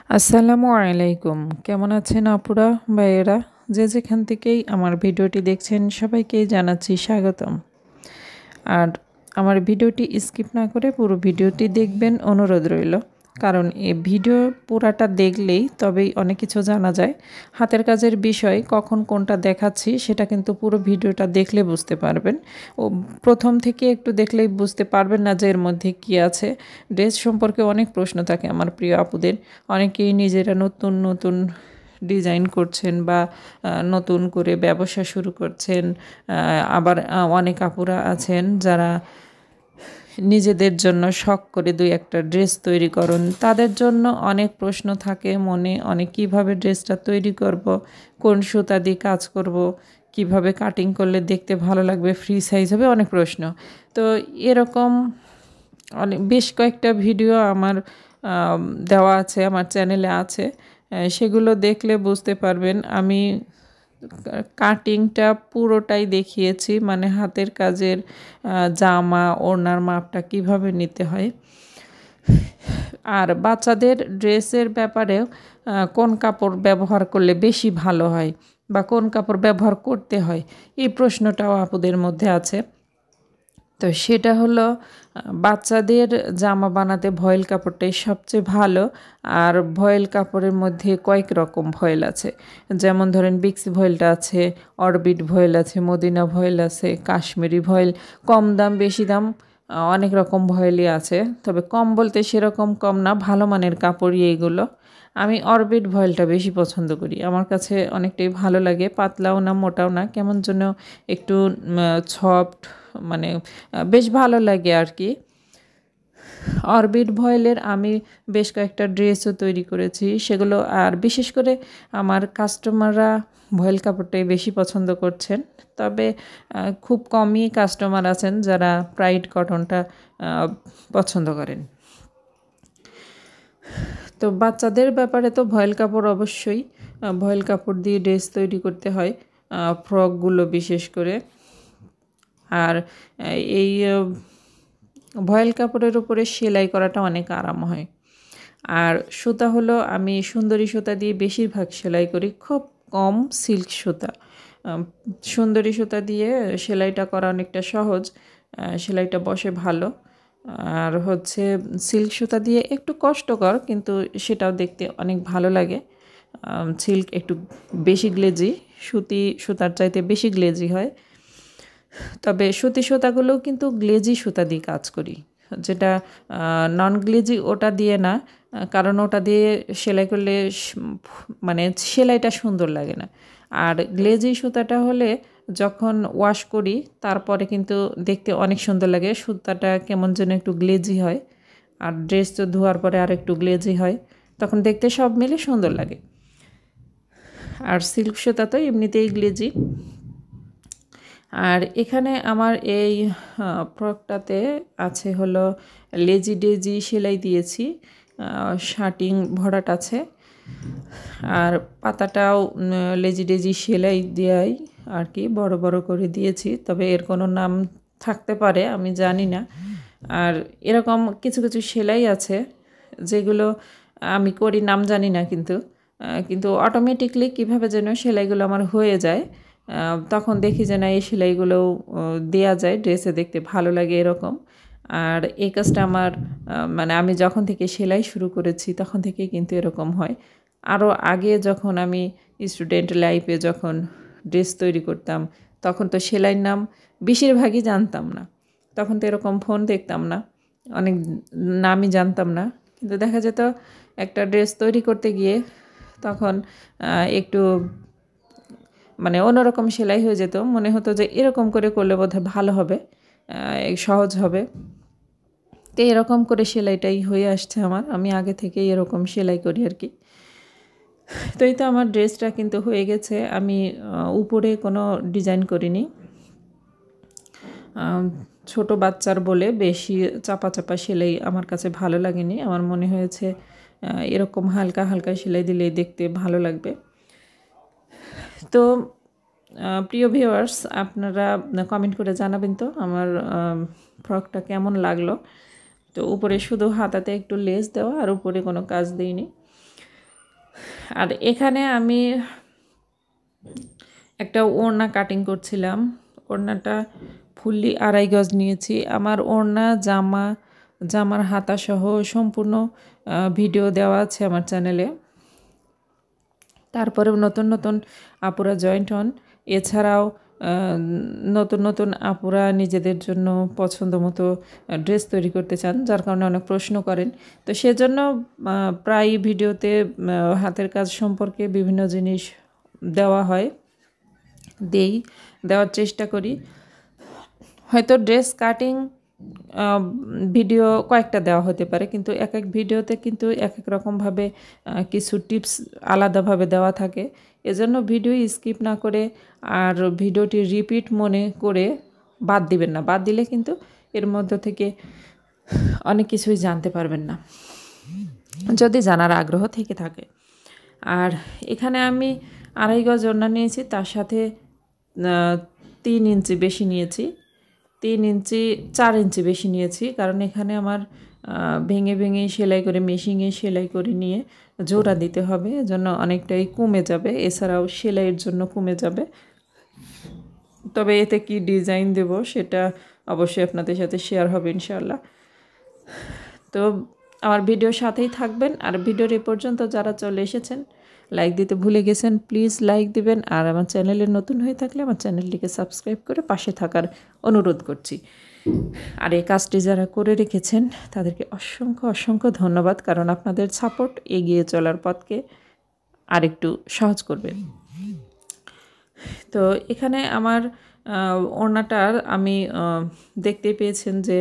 আসসালামু আলাইকুম। কেমন আছেন আপুরা, ভাইয়েরা? যে যেখান থেকেই আমার ভিডিওটি দেখছেন সবাইকেই জানাচ্ছি স্বাগতম। আর আমার ভিডিওটি স্কিপ না করে পুরো ভিডিওটি দেখবেন অনুরোধ রইল। কারণ এই ভিডিও পুরাটা দেখলেই তবেই অনেক কিছু জানা যায়। হাতের কাজের বিষয় কখন কোনটা দেখাচ্ছি সেটা কিন্তু পুরো ভিডিওটা দেখলে বুঝতে পারবেন। ও প্রথম থেকে একটু দেখলেই বুঝতে পারবেন না যে এর মধ্যে কী আছে। ড্রেস সম্পর্কে অনেক প্রশ্ন থাকে আমার প্রিয় আপুদের। অনেকেই নিজেরা নতুন নতুন ডিজাইন করছেন বা নতুন করে ব্যবসা শুরু করছেন। আবার অনেক আপুরা আছেন যারা নিজেদের জন্য শখ করে দুই একটা ড্রেস তৈরি করুন। তাদের জন্য অনেক প্রশ্ন থাকে মনে, অনেক কিভাবে ড্রেসটা তৈরি করব, কোন সুতা দিয়ে কাজ করব, কিভাবে কাটিং করলে দেখতে ভালো লাগবে, ফ্রি সাইজ হবে, অনেক প্রশ্ন। তো এরকম অনেক বেশ কয়েকটা ভিডিও আমার দেওয়া আছে, আমার চ্যানেলে আছে। সেগুলো দেখলে বুঝতে পারবেন আমি কাটিংটা পুরোটাই দেখিয়েছি, মানে হাতের কাজের জামা ওড়নার মাপটা কিভাবে নিতে হয়। আর বাচ্চাদের ড্রেসের ব্যাপারেও কোন কাপড় ব্যবহার করলে বেশি ভালো হয় বা কোন কাপড় ব্যবহার করতে হয়, এই প্রশ্নটাও আপুদের মধ্যে আছে। তো সেটা হলো বাচ্চাদের জামা বানাতে ভয়েল কাপড়টাই সবচেয়ে ভালো। আর ভয়েল কাপড়ের মধ্যে কয়েক রকম ভয়েল আছে, যেমন ধরেন বিক্সি ভয়েলটা আছে, অরবিট ভয়েল আছে, মদিনা ভয়েল আছে, কাশ্মীরি ভয়েল। কম দাম বেশি দাম অনেক রকম ভয়েলই আছে, তবে কম বলতে সেরকম কম না, ভালো মানের কাপড়ই এইগুলো। আমি অরবিট ভয়েলটা বেশি পছন্দ করি, আমার কাছে অনেকটাই ভালো লাগে, পাতলাও না মোটাও না, কেমন যেন একটু সফট, মানে বেশ ভালো লাগে আর কি। অরবিট ভয়েলের আমি বেশ কয়েকটা ড্রেসও তৈরি করেছি সেগুলো। আর বিশেষ করে আমার কাস্টমাররা ভয়েল কাপড়টাই বেশি পছন্দ করছেন, তবে খুব কমই কাস্টমার আছেন যারা প্রাইড কটনটা পছন্দ করেন। তো বাচ্চাদের ব্যাপারে তো ভয়েল কাপড় অবশ্যই, ভয়েল কাপড় দিয়ে ড্রেস তৈরি করতে হয়, ফ্রকগুলো বিশেষ করে। আর এই ভয়েল কাপড়ের উপরে সেলাই করাটা অনেক আরাম হয়। আর সুতা হলো আমি সুন্দরী সুতা দিয়ে বেশিরভাগ সেলাই করি, খুব কম সিল্ক সুতা। সুন্দরী সুতা দিয়ে সেলাইটা করা অনেকটা সহজ, সেলাইটা বসে ভালো। আর হচ্ছে সিল্ক সুতা দিয়ে একটু কষ্টকর, কিন্তু সেটাও দেখতে অনেক ভালো লাগে। সিল্ক একটু বেশি গ্লেজি, সুতি সুতার চাইতে বেশি গ্লেজি হয়। তবে সুতি সুতাগুলোও কিন্তু গ্লেজি সুতা দিয়ে কাজ করি, যেটা নন গ্লেজি ওটা দিয়ে না, কারণ ওটা দিয়ে সেলাই করলে মানে সেলাইটা সুন্দর লাগে না। আর গ্লেজি সুতাটা হলে যখন ওয়াশ করি তারপরে কিন্তু দেখতে অনেক সুন্দর লাগে, সুতাটা কেমন যেন একটু গ্লেজি হয়। আর ড্রেস তো ধোয়ার পরে আর একটু গ্লেজি হয়, তখন দেখতে সব মিলে সুন্দর লাগে। আর সিল্ক সুতা তো এমনিতেই গ্লেজি। আর এখানে আমার এই ফ্রকটাতে আছে হলো লেজি ডেজি সেলাই দিয়েছি, শার্টিং ভরাট আছে। আর পাতাটাও লেজি ডেজি সেলাই দেওয়াই আর কি, বড় বড় করে দিয়েছি, তবে এর কোনো নাম থাকতে পারে আমি জানি না। আর এরকম কিছু কিছু সেলাই আছে যেগুলো আমি করি, নাম জানি না, কিন্তু কিন্তু অটোমেটিকলি কীভাবে যেন সেলাইগুলো আমার হয়ে যায়। তখন দেখি যে না, এই সেলাইগুলোও দেয়া যায়, ড্রেসে দেখতে ভালো লাগে এরকম। আর এই কাজটা আমার মানে আমি যখন থেকে সেলাই শুরু করেছি তখন থেকেই কিন্তু এরকম হয়। আরও আগে যখন আমি স্টুডেন্ট লাইফে যখন ড্রেস তৈরি করতাম তখন তো সেলাইয়ের নাম বেশিরভাগই জানতাম না, তখন তো এরকম ফোন দেখতাম না, অনেক নামই জানতাম না। কিন্তু দেখা যেত একটা ড্রেস তৈরি করতে গিয়ে তখন একটু মানে অন্যরকম সেলাই হয়ে যেত, মনে হতো যে এরকম করে করলে বোধহয় ভালো হবে, সহজ হবে। তো এরকম করে সেলাইটাই হয়ে আসছে আমার, আমি আগে থেকেই এরকম সেলাই করি আর কি। তো এই তো আমার ড্রেসটা কিন্তু হয়ে গেছে, আমি উপরে কোনো ডিজাইন করিনি, ছোট বাচ্চার বলে বেশি চাপা চাপা সেলাই আমার কাছে ভালো লাগেনি। আমার মনে হয়েছে এরকম হালকা হালকা সেলাই দিলেই দেখতে ভালো লাগবে। তো প্রিয় ভিউয়ার্স, আপনারা কমেন্ট করে জানাবেন তো আমার ফ্রকটা কেমন লাগলো। তো উপরে শুধু হাতাতে একটু লেস দেওয়া, আর উপরে কোনো কাজ দিইনি। আর এখানে আমি একটা ওড়না কাটিং করছিলাম। ওড়নাটা ফুললি 2.5 গজ নিয়েছি। আমার ওড়না জামার হাতা সহ সম্পূর্ণ ভিডিও দেওয়া আছে আমার চ্যানেলে। তারপরেও নতুন নতুন আপুরা জয়েন্ট হন। এছাড়াও নতুন নতুন আপুরা নিজেদের জন্য পছন্দ মতো ড্রেস তৈরি করতে চান, যার কারণে অনেক প্রশ্ন করেন। তো সেজন্য প্রায় ভিডিওতে হাতের কাজ সম্পর্কে বিভিন্ন জিনিস দেওয়া হয়, দেওয়ার চেষ্টা করি। হয়তো ড্রেস কাটিং ভিডিও কয়েকটা দেওয়া হতে পারে, কিন্তু এক এক ভিডিওতে কিন্তু এক এক রকমভাবে কিছু টিপস আলাদাভাবে দেওয়া থাকে। এজন্য ভিডিও স্কিপ না করে আর ভিডিওটি রিপিট মনে করে বাদ দিবেন না। বাদ দিলে কিন্তু এর মধ্যে থেকে অনেক কিছুই জানতে পারবেন না, যদি জানার আগ্রহ থেকে থাকে। আর এখানে আমি 2.5 গজ ওড়না নিয়েছি, তার সাথে 3 ইঞ্চি বেশি নিয়েছি, 3 ইঞ্চি 4 ইঞ্চি বেশি নিয়েছি, কারণ এখানে আমার ভেঙে ভেঙে সেলাই করে মেশিনে সেলাই করে নিয়ে জোড়া দিতে হবে, এজন্য অনেকটাই কমে যাবে। এছাড়াও সেলাইয়ের জন্য কমে যাবে। তবে এতে কি ডিজাইন দেব সেটা অবশ্যই আপনাদের সাথে শেয়ার হবে ইনশাআল্লাহ। তো আমার ভিডিওর সাথেই থাকবেন। আর ভিডিওর এ পর্যন্ত যারা চলে এসেছেন, লাইক দিতে ভুলে গেছেন, প্লিজ লাইক দিবেন। আর আমার চ্যানেলে নতুন হয়ে থাকলে আমার চ্যানেলটিকে সাবস্ক্রাইব করে পাশে থাকার অনুরোধ করছি। আর এই কাজটি যারা করে রেখেছেন তাদেরকে অসংখ্য অসংখ্য ধন্যবাদ, কারণ আপনাদের সাপোর্ট এগিয়ে চলার পথকে আরেকটু সহজ করবে। তো এখানে আমার ওড়নাটার আমি দেখতে পেয়েছেন যে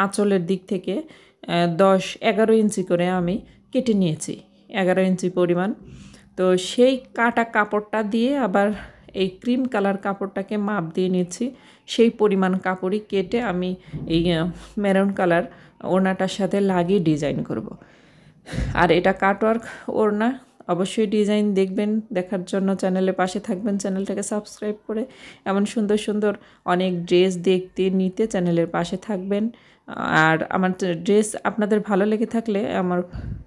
আঁচলের দিক থেকে 10-11 ইঞ্চি করে আমি কেটে নিয়েছি, 11 ইঞ্চি পরিমাণ। তো সেই কাটা কাপড়টা দিয়ে আবার এই ক্রিম কালার কাপড়টাকে মাপ দিয়ে নিচ্ছি। সেই পরিমাণ কাপড়ই কেটে আমি এই মেরুন কালার ওড়নাটার সাথে লাগিয়ে ডিজাইন করব। আর এটা কাটওয়ার্ক ওড়না। অবশ্যই ডিজাইন দেখবেন, দেখার জন্য চ্যানেলের পাশে থাকবেন, চ্যানেলটাকে সাবস্ক্রাইব করে এমন সুন্দর সুন্দর অনেক ড্রেস দেখতে নিতে চ্যানেলের পাশে থাকবেন। আর আমার ড্রেস আপনাদের ভালো লেগে থাকলে আমার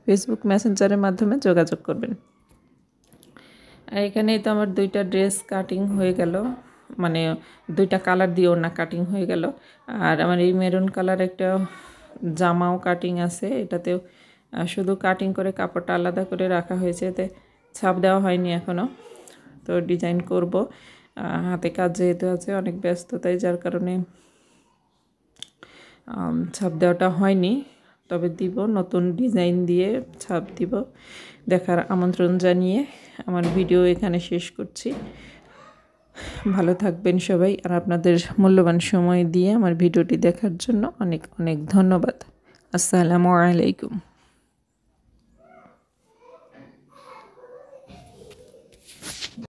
ফেসবুক মেসেঞ্জারের মাধ্যমে যোগাযোগ করবেন। আর এখানেই তো আমার 2টা ড্রেস কাটিং হয়ে গেল, মানে 2টা কালার দিয়ে ওড়না কাটিং হয়ে গেল। আর আমার এই মেরুন কালার একটা জামাও কাটিং আছে, এটাতেও শুধু কাটিং করে কাপড়টা আলাদা করে রাখা হয়েছে, এতে ছাপ দেওয়া হয়নি এখনও। তো ডিজাইন করব, হাতে কাজ যেহেতু আছে অনেক ব্যস্ততায়, যার কারণে ছাপ দেওয়াটা হয়নি। তবে দিব, নতুন ডিজাইন দিয়ে ছাপ দিব। দেখার আমন্ত্রণ জানিয়ে আমার ভিডিও এখানে শেষ করছি। ভালো থাকবেন সবাই। আর আপনাদের মূল্যবান সময় দিয়ে আমার ভিডিওটি দেখার জন্য অনেক অনেক ধন্যবাদ। আসসালামু আলাইকুম।